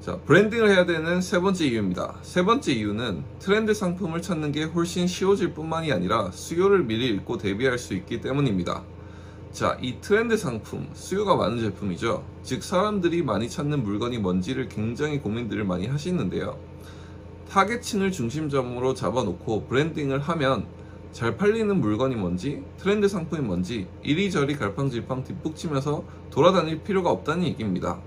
자, 브랜딩을 해야 되는 세 번째 이유입니다. 세 번째 이유는 트렌드 상품을 찾는 게 훨씬 쉬워질 뿐만이 아니라 수요를 미리 읽고 대비할 수 있기 때문입니다. 자, 이 트렌드 상품, 수요가 많은 제품이죠. 즉 사람들이 많이 찾는 물건이 뭔지를 굉장히 고민들을 많이 하시는데요. 타겟층을 중심점으로 잡아놓고 브랜딩을 하면 잘 팔리는 물건이 뭔지, 트렌드 상품이 뭔지 이리저리 갈팡질팡 뒷북치면서 돌아다닐 필요가 없다는 얘기입니다.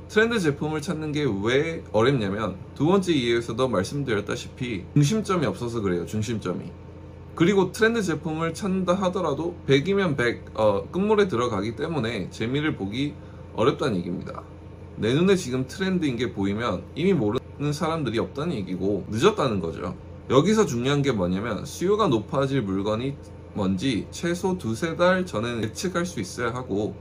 트렌드 제품을 찾는 게 왜 어렵냐면 두 번째 이유에서도 말씀드렸다시피 중심점이 없어서 그래요. 중심점이. 그리고 트렌드 제품을 찾는다 하더라도 100이면 100 끝물에 들어가기 때문에 재미를 보기 어렵다는 얘기입니다. 내 눈에 지금 트렌드인 게 보이면 이미 모르는 사람들이 없다는 얘기고 늦었다는 거죠. 여기서 중요한 게 뭐냐면 수요가 높아질 물건이 뭔지 최소 두세 달 전에는 예측할 수 있어야 하고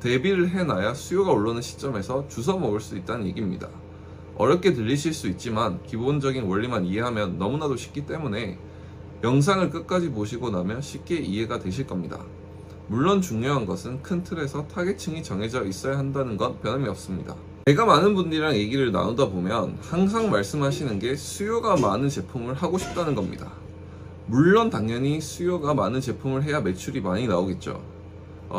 대비를 해놔야 수요가 오르는 시점에서 주워 먹을 수 있다는 얘기입니다. 어렵게 들리실 수 있지만 기본적인 원리만 이해하면 너무나도 쉽기 때문에 영상을 끝까지 보시고 나면 쉽게 이해가 되실 겁니다. 물론 중요한 것은 큰 틀에서 타겟층이 정해져 있어야 한다는 건 변함이 없습니다. 제가 많은 분들이랑 얘기를 나누다 보면 항상 말씀하시는 게 수요가 많은 제품을 하고 싶다는 겁니다. 물론 당연히 수요가 많은 제품을 해야 매출이 많이 나오겠죠.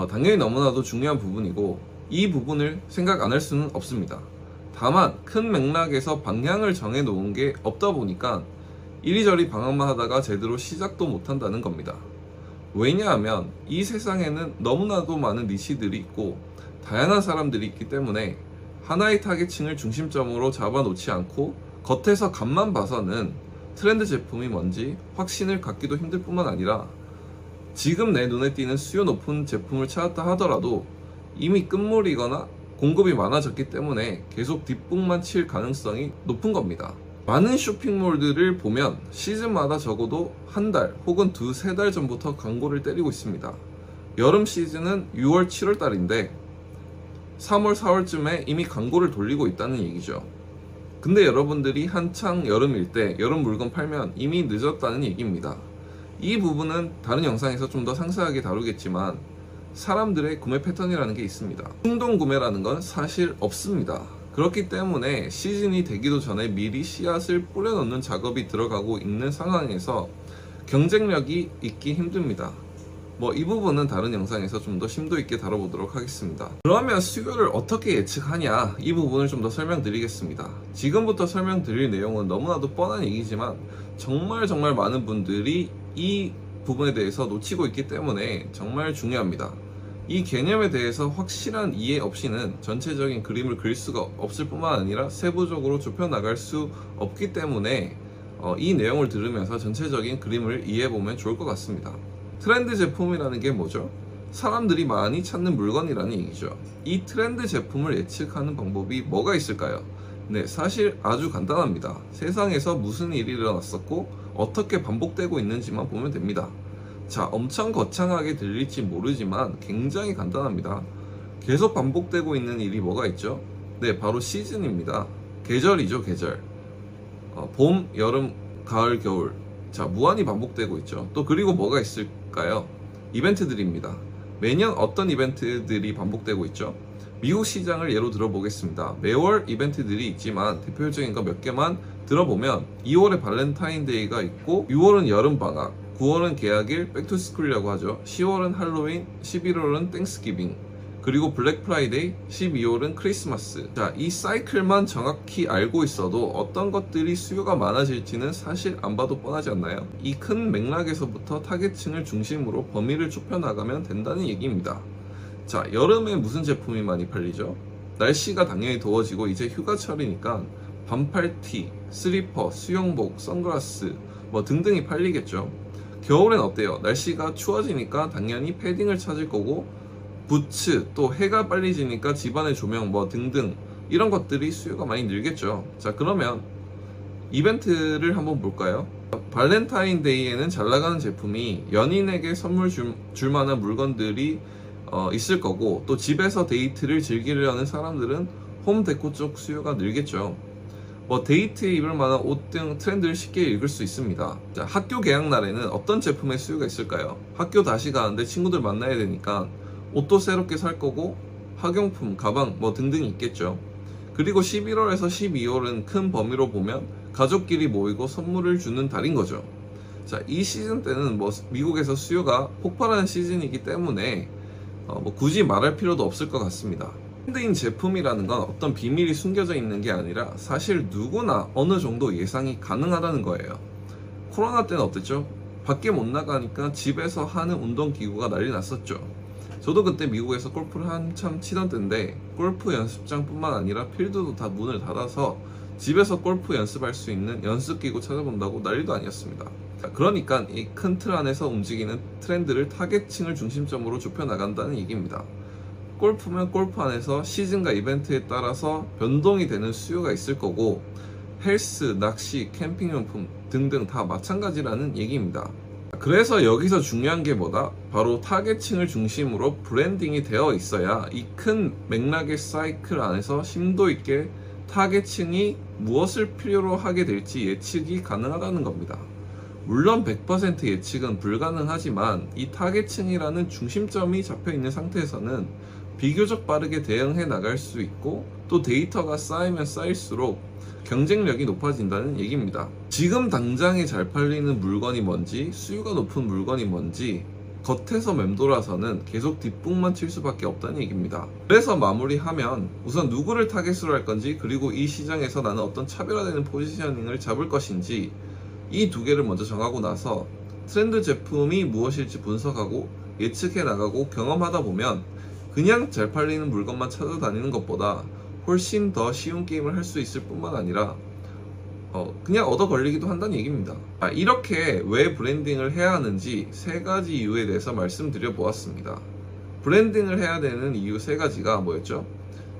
당연히 너무나도 중요한 부분이고 이 부분을 생각 안 할 수는 없습니다. 다만 큰 맥락에서 방향을 정해 놓은 게 없다 보니까 이리저리 방황만 하다가 제대로 시작도 못 한다는 겁니다. 왜냐하면 이 세상에는 너무나도 많은 니치들이 있고 다양한 사람들이 있기 때문에 하나의 타겟층을 중심점으로 잡아놓지 않고 겉에서 값만 봐서는 트렌드 제품이 뭔지 확신을 갖기도 힘들 뿐만 아니라 지금 내 눈에 띄는 수요 높은 제품을 찾았다 하더라도 이미 끝물이거나 공급이 많아졌기 때문에 계속 뒷북만 칠 가능성이 높은 겁니다. 많은 쇼핑몰들을 보면 시즌마다 적어도 한 달 혹은 두세 달 전부터 광고를 때리고 있습니다. 여름 시즌은 6월, 7월 달인데 3월, 4월쯤에 이미 광고를 돌리고 있다는 얘기죠. 근데 여러분들이 한창 여름일 때 여름 물건 팔면 이미 늦었다는 얘기입니다. 이 부분은 다른 영상에서 좀 더 상세하게 다루겠지만 사람들의 구매 패턴이라는 게 있습니다. 충동 구매라는 건 사실 없습니다. 그렇기 때문에 시즌이 되기도 전에 미리 씨앗을 뿌려놓는 작업이 들어가고 있는 상황에서 경쟁력이 있기 힘듭니다. 이 부분은 다른 영상에서 좀 더 심도 있게 다뤄보도록 하겠습니다. 그러면 수요를 어떻게 예측하냐, 이 부분을 좀 더 설명드리겠습니다. 지금부터 설명드릴 내용은 너무나도 뻔한 얘기지만 정말 많은 분들이 이 부분에 대해서 놓치고 있기 때문에 정말 중요합니다. 이 개념에 대해서 확실한 이해 없이는 전체적인 그림을 그릴 수가 없을 뿐만 아니라 세부적으로 좁혀 나갈 수 없기 때문에 이 내용을 들으면서 전체적인 그림을 이해해보면 좋을 것 같습니다. 트렌드 제품이라는 게 뭐죠? 사람들이 많이 찾는 물건이라는 얘기죠. 이 트렌드 제품을 예측하는 방법이 뭐가 있을까요? 네, 사실 아주 간단합니다. 세상에서 무슨 일이 일어났었고 어떻게 반복되고 있는지만 보면 됩니다. 자, 엄청 거창하게 들릴지 모르지만 굉장히 간단합니다. 계속 반복되고 있는 일이 뭐가 있죠? 네, 바로 시즌입니다. 계절이죠, 계절. 봄, 여름, 가을, 겨울. 자, 무한히 반복되고 있죠. 또 그리고 뭐가 있을까요? 이벤트들입니다. 매년 어떤 이벤트들이 반복되고 있죠? 미국 시장을 예로 들어보겠습니다. 매월 이벤트들이 있지만 대표적인 거 몇 개만 들어보면 2월에 발렌타인데이가 있고 6월은 여름방학, 9월은 개학일 백투스쿨이라고 하죠. 10월은 할로윈, 11월은 땡스기빙, 그리고 블랙 프라이데이, 12월은 크리스마스. 자, 이 사이클만 정확히 알고 있어도 어떤 것들이 수요가 많아질지는 사실 안 봐도 뻔하지 않나요? 이 큰 맥락에서부터 타겟층을 중심으로 범위를 좁혀 나가면 된다는 얘기입니다. 자, 여름에 무슨 제품이 많이 팔리죠? 날씨가 당연히 더워지고 이제 휴가철이니까 반팔티, 슬리퍼, 수영복, 선글라스 등등이 팔리겠죠. 겨울엔 어때요? 날씨가 추워지니까 당연히 패딩을 찾을 거고 부츠, 또 해가 빨리 지니까 집안의 조명 등등 이런 것들이 수요가 많이 늘겠죠. 자, 그러면 이벤트를 한번 볼까요? 발렌타인데이에는 잘 나가는 제품이 연인에게 선물 줄 만한 물건들이 있을 거고, 또 집에서 데이트를 즐기려는 사람들은 홈데코 쪽 수요가 늘겠죠. 데이트에 입을 만한 옷 등 트렌드를 쉽게 읽을 수 있습니다. 자, 학교 개학 날에는 어떤 제품의 수요가 있을까요? 학교 다시 가는데 친구들 만나야 되니까 옷도 새롭게 살 거고 학용품, 가방 등등이 있겠죠. 그리고 11월에서 12월은 큰 범위로 보면 가족끼리 모이고 선물을 주는 달인 거죠. 자, 이 시즌 때는 미국에서 수요가 폭발하는 시즌이기 때문에 굳이 말할 필요도 없을 것 같습니다. 트렌드인 제품이라는 건 어떤 비밀이 숨겨져 있는 게 아니라 사실 누구나 어느 정도 예상이 가능하다는 거예요. 코로나 때는 어땠죠? 밖에 못 나가니까 집에서 하는 운동기구가 난리 났었죠. 저도 그때 미국에서 골프를 한참 치던 때인데 골프 연습장뿐만 아니라 필드도 다 문을 닫아서 집에서 골프 연습할 수 있는 연습기구 찾아본다고 난리도 아니었습니다. 그러니까 이 큰 틀 안에서 움직이는 트렌드를 타겟층을 중심점으로 좁혀나간다는 얘기입니다. 골프면 골프 안에서 시즌과 이벤트에 따라서 변동이 되는 수요가 있을 거고 헬스, 낚시, 캠핑용품 등등 다 마찬가지라는 얘기입니다. 그래서 여기서 중요한 게 뭐다? 바로 타겟층을 중심으로 브랜딩이 되어 있어야 이 큰 맥락의 사이클 안에서 심도 있게 타겟층이 무엇을 필요로 하게 될지 예측이 가능하다는 겁니다. 물론 100% 예측은 불가능하지만 이 타겟층이라는 중심점이 잡혀 있는 상태에서는 비교적 빠르게 대응해 나갈 수 있고 또 데이터가 쌓이면 쌓일수록 경쟁력이 높아진다는 얘기입니다. 지금 당장에 잘 팔리는 물건이 뭔지 수요가 높은 물건이 뭔지 겉에서 맴돌아서는 계속 뒷북만 칠 수밖에 없다는 얘기입니다. 그래서 마무리하면 우선 누구를 타겟으로 할 건지 그리고 이 시장에서 나는 어떤 차별화되는 포지셔닝을 잡을 것인지 이 두 개를 먼저 정하고 나서 트렌드 제품이 무엇일지 분석하고 예측해 나가고 경험하다 보면 그냥 잘 팔리는 물건만 찾아다니는 것보다 훨씬 더 쉬운 게임을 할 수 있을 뿐만 아니라 그냥 얻어 걸리기도 한다는 얘기입니다. 이렇게 왜 브랜딩을 해야 하는지 세 가지 이유에 대해서 말씀드려 보았습니다. 브랜딩을 해야 되는 이유 세 가지가 뭐였죠?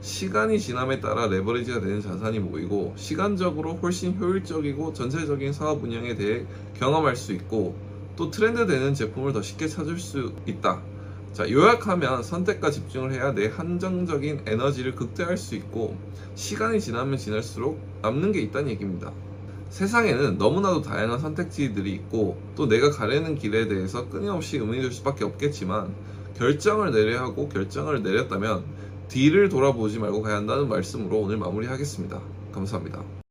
시간이 지남에 따라 레버리지가 되는 자산이 모이고 시간적으로 훨씬 효율적이고 전체적인 사업 운영에 대해 경험할 수 있고 또 트렌드 되는 제품을 더 쉽게 찾을 수 있다. 자, 요약하면 선택과 집중을 해야 내 한정적인 에너지를 극대화할 수 있고 시간이 지나면 지날수록 남는 게 있다는 얘기입니다. 세상에는 너무나도 다양한 선택지들이 있고 또 내가 가려는 길에 대해서 끊임없이 의문이 들 수밖에 없겠지만 결정을 내려야 하고 결정을 내렸다면 뒤를 돌아보지 말고 가야 한다는 말씀으로 오늘 마무리하겠습니다. 감사합니다.